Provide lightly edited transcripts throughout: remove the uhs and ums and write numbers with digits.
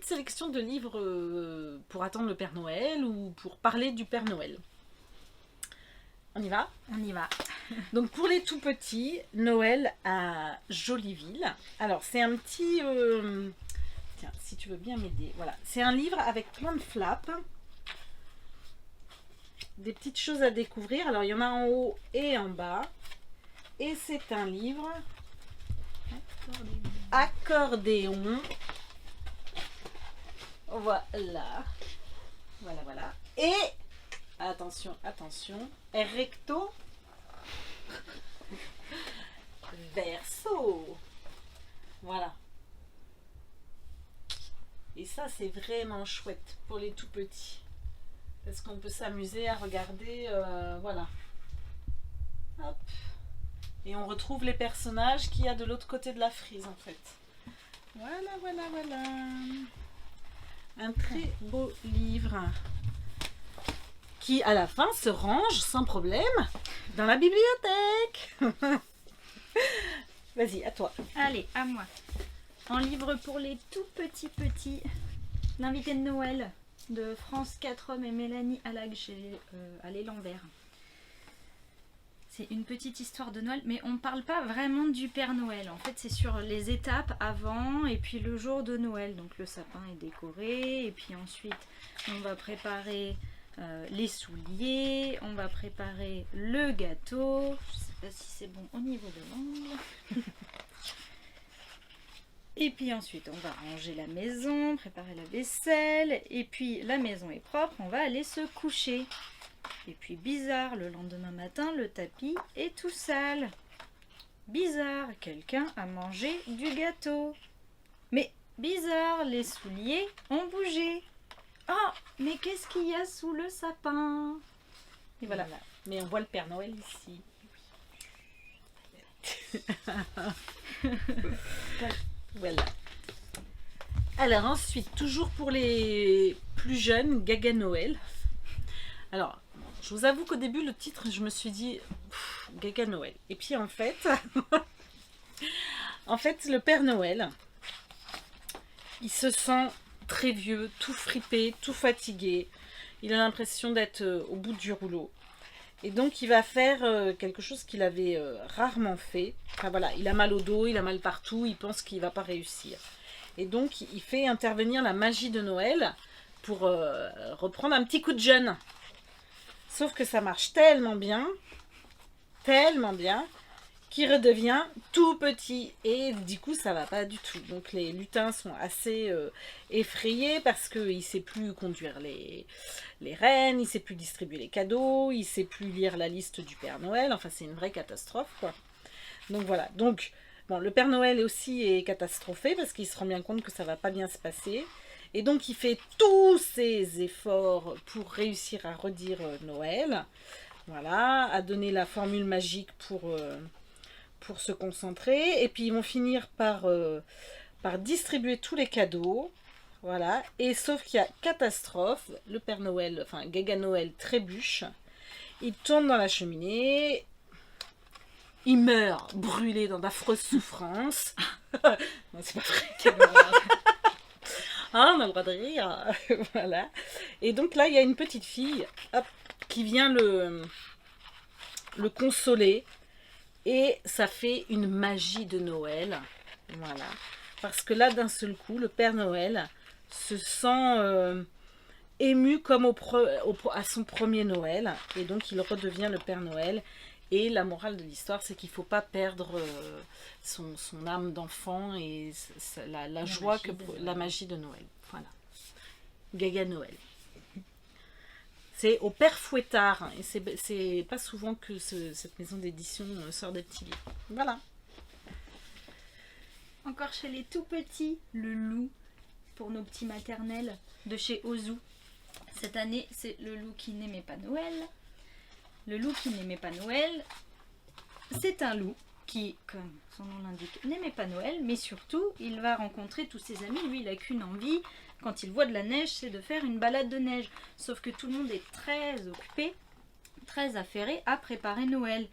petite sélection de livres pour attendre le Père Noël ou pour parler du Père Noël. On y va? On y va. Donc pour les tout petits, Noël à Joliville. Alors c'est un petit... Tiens, si tu veux bien m'aider. Voilà. C'est un livre avec plein de flaps. Des petites choses à découvrir. Alors il y en a en haut et en bas. Et c'est un livre... Accordéon. Voilà. Voilà. Et... Attention. Recto. Verso. Voilà. Et ça, c'est vraiment chouette pour les tout petits. Parce qu'on peut s'amuser à regarder, voilà. Hop. Et on retrouve les personnages qu'il y a de l'autre côté de la frise, en fait. Voilà. Un très beau livre qui, à la fin, se range sans problème dans la bibliothèque. Vas-y, à toi. Allez, à moi. En livre pour les tout petits, l'invité de Noël de France 4 hommes et Mélanie Allag chez l'élan vert. C'est une petite histoire de Noël, mais on ne parle pas vraiment du Père Noël. En fait, c'est sur les étapes avant et puis le jour de Noël. Donc le sapin est décoré et puis ensuite on va préparer les souliers, on va préparer le gâteau. Je ne sais pas si c'est bon au niveau de l'angle. Et puis ensuite, on va ranger la maison, préparer la vaisselle. Et puis, la maison est propre, on va aller se coucher. Et puis, bizarre, le lendemain matin, le tapis est tout sale. Bizarre, quelqu'un a mangé du gâteau. Mais bizarre, les souliers ont bougé. Oh, mais qu'est-ce qu'il y a sous le sapin? Et voilà. Mais on voit le Père Noël ici. Voilà. Alors ensuite, toujours pour les plus jeunes, Gaga Noël. Alors, je vous avoue qu'au début, le titre, je me suis dit, Gaga Noël. Et puis en fait, le Père Noël, il se sent très vieux, tout fripé, tout fatigué. Il a l'impression d'être au bout du rouleau. Et donc, il va faire quelque chose qu'il avait rarement fait. Enfin voilà, il a mal au dos, il a mal partout, il pense qu'il ne va pas réussir. Et donc, il fait intervenir la magie de Noël pour reprendre un petit coup de jeune. Sauf que ça marche tellement bien, qu'il redevient tout petit. Et du coup, ça va pas du tout. Donc, les lutins sont assez effrayés parce qu'il ne sait plus conduire les rennes, il ne sait plus distribuer les cadeaux, il ne sait plus lire la liste du Père Noël. Enfin, c'est une vraie catastrophe, quoi. Donc, voilà. Donc, bon, le Père Noël aussi est catastrophé parce qu'il se rend bien compte que ça va pas bien se passer. Et donc, il fait tous ses efforts pour réussir à redire Noël. Voilà, à donner la formule magique pour se concentrer. Et puis, ils vont finir par distribuer tous les cadeaux. Voilà. Et sauf qu'il y a catastrophe. Le Père Noël, enfin, Gaga Noël trébuche. Il tombe dans la cheminée. Il meurt brûlé dans d'affreuses souffrances. Non, c'est pas vrai. Ah, on a le droit de rire. Voilà. Et donc là, il y a une petite fille qui vient le consoler. Et ça fait une magie de Noël. Voilà. Parce que là, d'un seul coup, le Père Noël se sent ému comme à son premier Noël. Et donc, il redevient le Père Noël. Et la morale de l'histoire, c'est qu'il ne faut pas perdre son âme d'enfant et la joie, la magie de Noël. Voilà. Gaga Noël. C'est au Père Fouettard. Et c'est pas souvent que cette maison d'édition sort des petits livres. Voilà. Encore chez les tout petits, le loup pour nos petits maternels de chez Ozu. Cette année, c'est le loup qui n'aimait pas Noël. Le loup qui n'aimait pas Noël, c'est un loup qui, comme son nom l'indique, n'aimait pas Noël, mais surtout, il va rencontrer tous ses amis. Lui, il n'a qu'une envie, quand il voit de la neige, c'est de faire une balade de neige. Sauf que tout le monde est très occupé, très affairé à préparer Noël.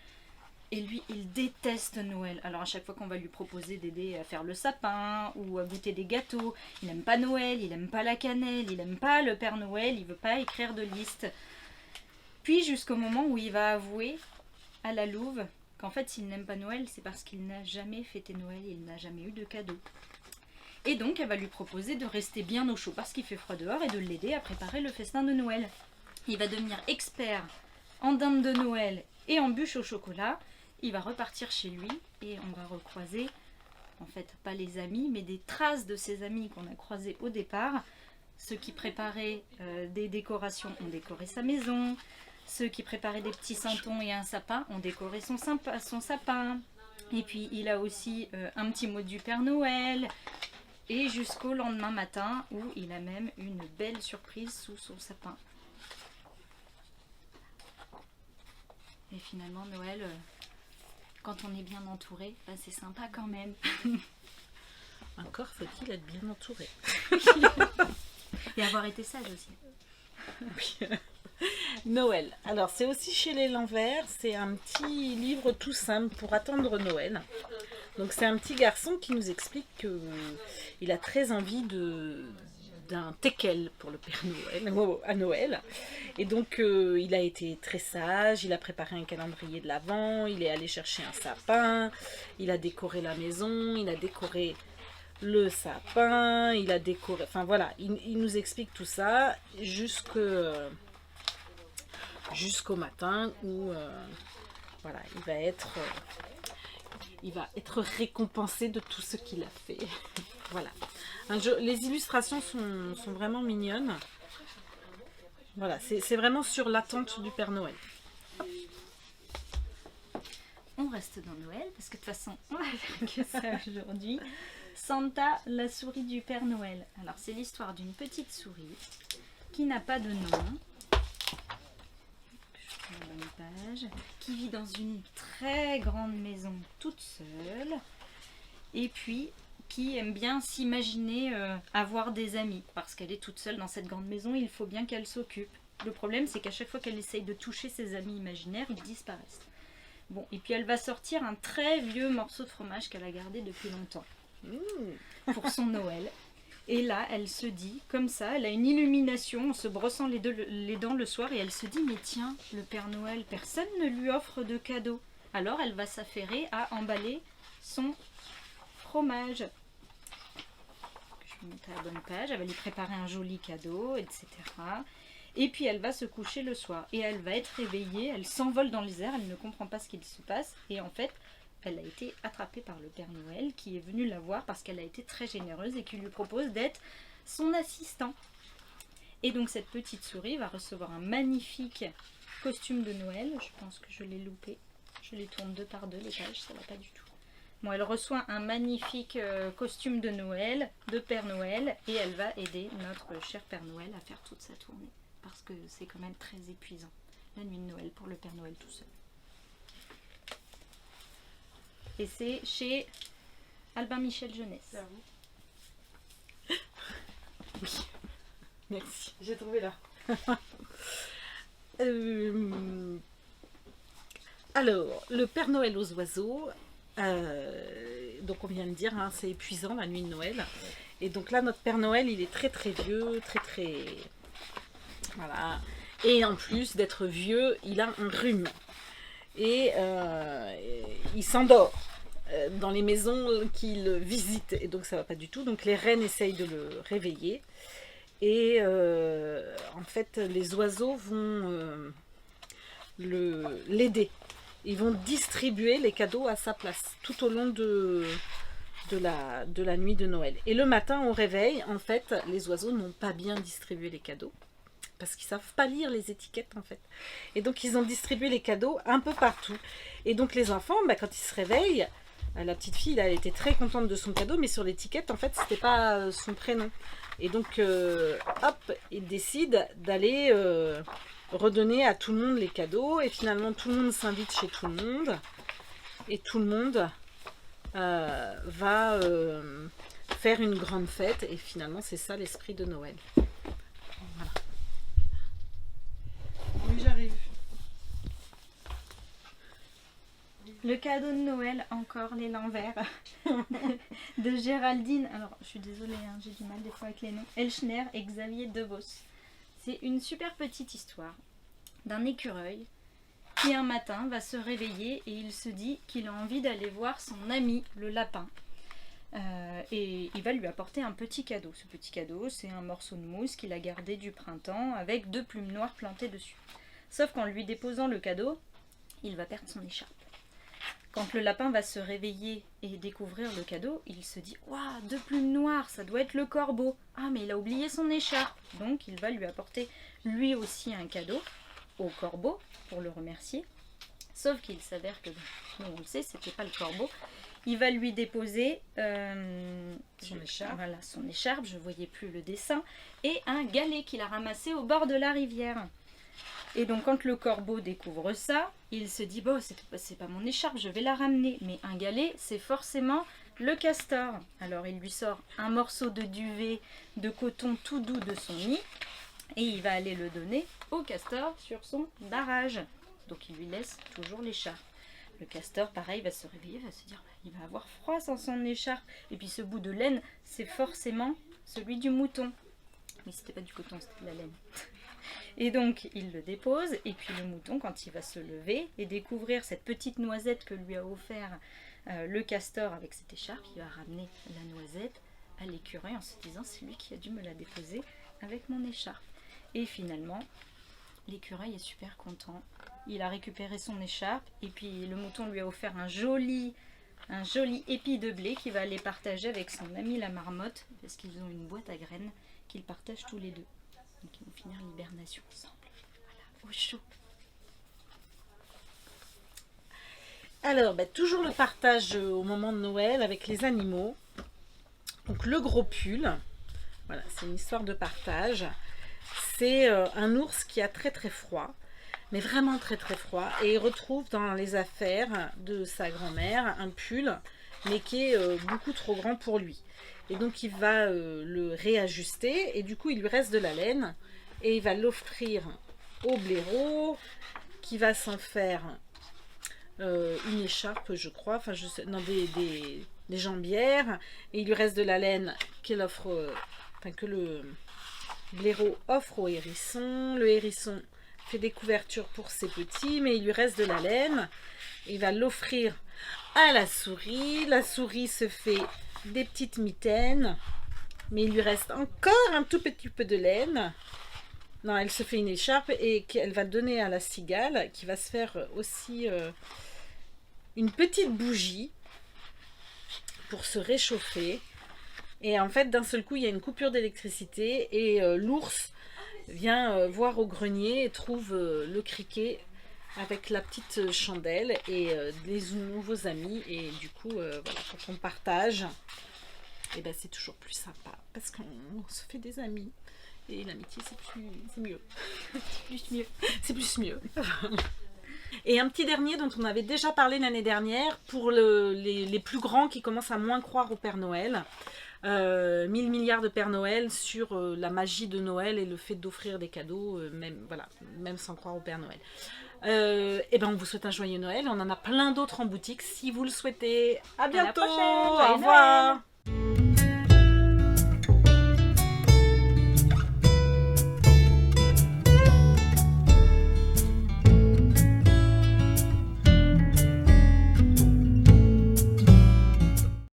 Et lui, il déteste Noël. Alors à chaque fois qu'on va lui proposer d'aider à faire le sapin ou à goûter des gâteaux, il n'aime pas Noël, il n'aime pas la cannelle, il n'aime pas le Père Noël, il veut pas écrire de liste. Puis jusqu'au moment où il va avouer à la louve qu'en fait s'il n'aime pas Noël, c'est parce qu'il n'a jamais fêté Noël, il n'a jamais eu de cadeau. Et donc elle va lui proposer de rester bien au chaud parce qu'il fait froid dehors et de l'aider à préparer le festin de Noël. Il va devenir expert en dinde de Noël et en bûche au chocolat. Il va repartir chez lui et on va recroiser, en fait, pas les amis, mais des traces de ses amis qu'on a croisés au départ. Ceux qui préparaient des décorations ont décoré sa maison. Ceux qui préparaient des petits santons et un sapin ont décoré son sapin. Et puis il a aussi un petit mot du Père Noël. Et jusqu'au lendemain matin où il a même une belle surprise sous son sapin. Et finalement Noël... quand on est bien entouré, bah c'est sympa quand même. Encore faut-il être bien entouré. Et avoir été sage aussi. Oui. Noël. Alors c'est aussi chez les Lanvers, c'est un petit livre tout simple pour attendre Noël. Donc c'est un petit garçon qui nous explique qu'il a très envie d'un teckel pour le Père Noël, à Noël. Et donc il a été très sage, il a préparé un calendrier de l'Avent, il est allé chercher un sapin, il a décoré la maison, il a décoré le sapin, il a décoré... Enfin voilà, il nous explique tout ça jusqu'au matin où voilà, il va être récompensé de tout ce qu'il a fait. Voilà. Les illustrations sont vraiment mignonnes. Voilà, c'est vraiment sur l'attente du Père Noël. On reste dans Noël, parce que de toute façon, on va faire que ça aujourd'hui. Santa, la souris du Père Noël. Alors, c'est l'histoire d'une petite souris qui n'a pas de nom. Je prends la bonne page. Qui vit dans une très grande maison toute seule. Et puis... qui aime bien s'imaginer avoir des amis. Parce qu'elle est toute seule dans cette grande maison, il faut bien qu'elle s'occupe. Le problème, c'est qu'à chaque fois qu'elle essaye de toucher ses amis imaginaires, ils disparaissent. Bon, et puis elle va sortir un très vieux morceau de fromage qu'elle a gardé depuis longtemps. Pour son Noël. Et là, elle se dit, comme ça, elle a une illumination en se brossant les dents le soir, et elle se dit, mais tiens, le Père Noël, personne ne lui offre de cadeau. Alors elle va s'affairer à emballer son fromage. Je vais monter à la bonne page, elle va lui préparer un joli cadeau, etc. Et puis elle va se coucher le soir et elle va être réveillée, elle s'envole dans les airs, elle ne comprend pas ce qu'il se passe et en fait elle a été attrapée par le Père Noël qui est venu la voir parce qu'elle a été très généreuse et qui lui propose d'être son assistant. Et donc cette petite souris va recevoir un magnifique costume de Noël, je pense que je l'ai loupé, je les tourne 2 par 2 les pages, ça va pas du tout. Bon, elle reçoit un magnifique costume de Noël, de Père Noël, et elle va aider notre cher Père Noël à faire toute sa tournée. Parce que c'est quand même très épuisant, la nuit de Noël, pour le Père Noël tout seul. Et c'est chez Albin Michel Jeunesse. Oui, merci, j'ai trouvé là. Alors, le Père Noël aux oiseaux... donc on vient de dire, hein, c'est épuisant la nuit de Noël. Et donc là, notre Père Noël, il est très très vieux, très... Voilà. Et en plus d'être vieux, il a un rhume. Et il s'endort dans les maisons qu'il visite. Et donc ça va pas du tout. Donc les reines essayent de le réveiller. Et en fait, les oiseaux vont l'aider. Ils vont distribuer les cadeaux à sa place tout au long de la nuit de Noël. Et le matin, au réveil, en fait, les oiseaux n'ont pas bien distribué les cadeaux. Parce qu'ils ne savent pas lire les étiquettes, en fait. Et donc, ils ont distribué les cadeaux un peu partout. Et donc, les enfants, quand ils se réveillent, la petite fille, elle était très contente de son cadeau, mais sur l'étiquette, en fait, c'était pas son prénom. Et donc, hop, ils décident d'aller... redonner à tout le monde les cadeaux et finalement tout le monde s'invite chez tout le monde et tout le monde va faire une grande fête et finalement c'est ça l'esprit de Noël. Voilà. Oui, j'arrive. Le cadeau de Noël, encore les l'envers, de Géraldine. Alors, je suis désolée, hein, j'ai du mal des fois avec les noms. Elchner et Xavier Devos. C'est une super petite histoire d'un écureuil qui un matin va se réveiller et il se dit qu'il a envie d'aller voir son ami, le lapin. Et il va lui apporter un petit cadeau. Ce petit cadeau, c'est un morceau de mousse qu'il a gardé du printemps avec 2 plumes noires plantées dessus. Sauf qu'en lui déposant le cadeau, il va perdre son écharpe. Quand le lapin va se réveiller et découvrir le cadeau, il se dit « Waouh, 2 plumes noires, ça doit être le corbeau. Ah, mais il a oublié son écharpe. » Donc, il va lui apporter lui aussi un cadeau au corbeau pour le remercier. Sauf qu'il s'avère que, nous on le sait, c'était pas le corbeau. Il va lui déposer Son écharpe. Voilà, son écharpe, je voyais plus le dessin, et un galet qu'il a ramassé au bord de la rivière. Et donc quand le corbeau découvre ça, il se dit bon, c'est pas mon écharpe, je vais la ramener. Mais un galet, c'est forcément le castor. Alors il lui sort un morceau de duvet de coton tout doux de son nid et il va aller le donner au castor sur son barrage. Donc il lui laisse toujours l'écharpe. Le castor, pareil, va se réveiller, va se dire il va avoir froid sans son écharpe. Et puis ce bout de laine, c'est forcément celui du mouton. Mais c'était pas du coton, c'était de la laine. Et donc il le dépose, et puis le mouton, quand il va se lever et découvrir cette petite noisette que lui a offert le castor avec cette écharpe, il va ramener la noisette à l'écureuil en se disant c'est lui qui a dû me la déposer avec mon écharpe. Et finalement, l'écureuil est super content. Il a récupéré son écharpe, et puis le mouton lui a offert un joli épi de blé qu'il va aller partager avec son ami la marmotte, parce qu'ils ont une boîte à graines qu'ils partagent tous les deux. Donc ils vont finir l'hibernation ensemble. Voilà, au chaud. Alors, toujours le partage au moment de Noël avec les animaux. Donc le gros pull, voilà, c'est une histoire de partage. C'est un ours qui a très très froid, mais vraiment très très froid. Et il retrouve dans les affaires de sa grand-mère un pull, mais qui est beaucoup trop grand pour lui. Et donc il va le réajuster et du coup il lui reste de la laine et il va l'offrir au blaireau qui va s'en faire une écharpe, je crois, enfin je sais, non, des jambières, et il lui reste de la laine qu'il offre, que le blaireau offre au hérisson. Le hérisson fait des couvertures pour ses petits, mais il lui reste de la laine. Il va l'offrir à la souris. La souris se fait des petites mitaines, mais il lui reste encore un tout petit peu de laine. Non, elle se fait une écharpe et qu'elle va donner à la cigale, qui va se faire aussi une petite bougie pour se réchauffer. Et en fait, d'un seul coup, il y a une coupure d'électricité et l'ours vient voir au grenier et trouve le criquet avec la petite chandelle et les nouveaux amis. Et du coup, voilà, quand on partage, et c'est toujours plus sympa parce qu'on se fait des amis. Et l'amitié, c'est mieux. C'est plus mieux. Et un petit dernier dont on avait déjà parlé l'année dernière, pour les plus grands qui commencent à moins croire au Père Noël. 1000 milliards de Père Noël sur la magie de Noël et le fait d'offrir des cadeaux, même sans croire au Père Noël. On vous souhaite un joyeux Noël. On en a plein d'autres en boutique si vous le souhaitez. À bientôt. À la prochaine. Au revoir.